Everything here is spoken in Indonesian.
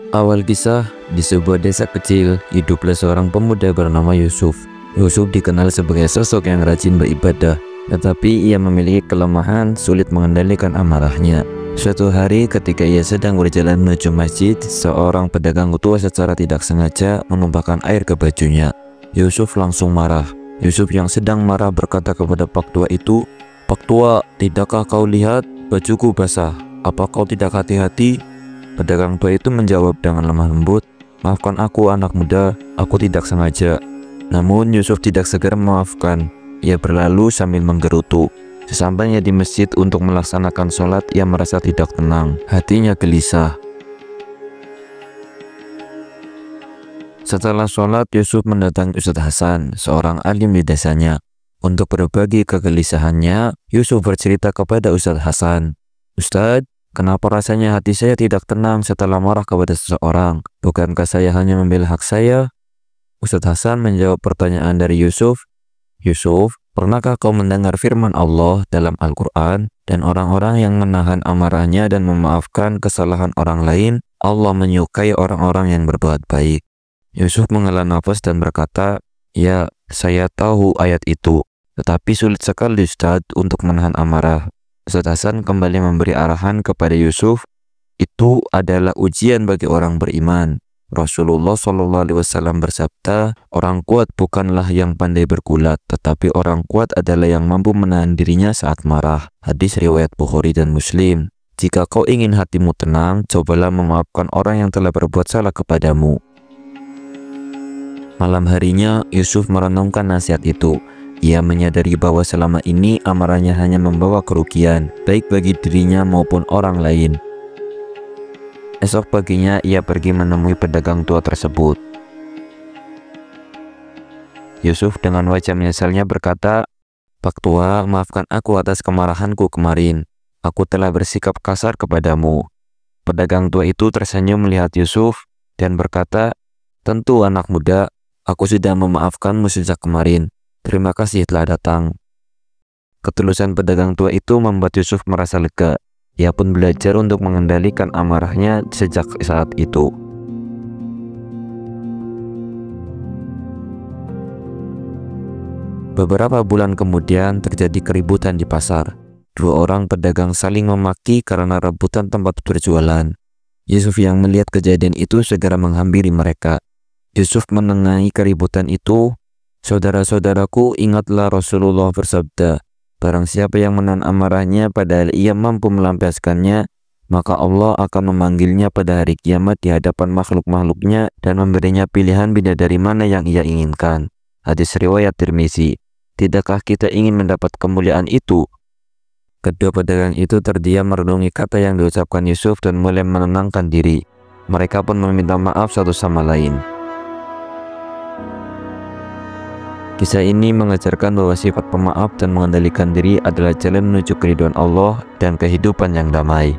Awal kisah, di sebuah desa kecil, hiduplah seorang pemuda bernama Yusuf. Yusuf dikenal sebagai sosok yang rajin beribadah, tetapi ia memiliki kelemahan sulit mengendalikan amarahnya. Suatu hari ketika ia sedang berjalan menuju masjid, seorang pedagang tua secara tidak sengaja menumpahkan air ke bajunya. Yusuf langsung marah. Yusuf yang sedang marah berkata kepada Pak Tua itu, "Pak Tua, tidakkah kau lihat bajuku basah? Apa kau tidak hati-hati?" Pedagang tua itu menjawab dengan lemah lembut, "Maafkan aku anak muda, aku tidak sengaja." Namun Yusuf tidak segera memaafkan. Ia berlalu sambil menggerutu. Sesampainya di masjid untuk melaksanakan sholat, ia merasa tidak tenang. Hatinya gelisah. Setelah sholat, Yusuf mendatangi Ustadz Hasan, seorang alim di desanya. Untuk berbagi kegelisahannya, Yusuf bercerita kepada Ustadz Hasan, "Ustadz, kenapa rasanya hati saya tidak tenang setelah marah kepada seseorang? Bukankah saya hanya membela hak saya?" Ustadz Hasan menjawab pertanyaan dari Yusuf, "Yusuf, pernahkah kau mendengar firman Allah dalam Al-Quran? Dan orang-orang yang menahan amarahnya dan memaafkan kesalahan orang lain, Allah menyukai orang-orang yang berbuat baik." Yusuf menghela nafas dan berkata, "Ya, saya tahu ayat itu, tetapi sulit sekali Ustadz untuk menahan amarah." Ustadz Hasan kembali memberi arahan kepada Yusuf, "Itu adalah ujian bagi orang beriman. Rasulullah SAW bersabda, orang kuat bukanlah yang pandai bergulat, tetapi orang kuat adalah yang mampu menahan dirinya saat marah." Hadis riwayat Bukhari dan Muslim. Jika kau ingin hatimu tenang, cobalah memaafkan orang yang telah berbuat salah kepadamu. Malam harinya, Yusuf merenungkan nasihat itu. Ia menyadari bahwa selama ini amarahnya hanya membawa kerugian, baik bagi dirinya maupun orang lain. Esok paginya ia pergi menemui pedagang tua tersebut. Yusuf dengan wajah menyesalnya berkata, "Pak Tua, maafkan aku atas kemarahanku kemarin. Aku telah bersikap kasar kepadamu." Pedagang tua itu tersenyum melihat Yusuf dan berkata, "Tentu anak muda, aku sudah memaafkanmu sejak kemarin. Terima kasih telah datang." Ketulusan pedagang tua itu membuat Yusuf merasa lega. Ia pun belajar untuk mengendalikan amarahnya sejak saat itu. Beberapa bulan kemudian terjadi keributan di pasar. Dua orang pedagang saling memaki karena rebutan tempat berjualan. Yusuf yang melihat kejadian itu segera menghampiri mereka. Yusuf menengahi keributan itu, "Saudara-saudaraku, ingatlah Rasulullah bersabda, barang siapa yang menahan amarahnya padahal ia mampu melampiaskannya, maka Allah akan memanggilnya pada hari kiamat di hadapan makhluk-makhluknya dan memberinya pilihan bidadari mana yang ia inginkan." Hadis riwayat Tirmizi. Tidakkah kita ingin mendapat kemuliaan itu? Kedua pedagang itu terdiam merenungi kata yang diucapkan Yusuf dan mulai menenangkan diri. Mereka pun meminta maaf satu sama lain. Kisah ini mengajarkan bahwa sifat pemaaf dan mengendalikan diri adalah jalan menuju keridhaan Allah dan kehidupan yang damai.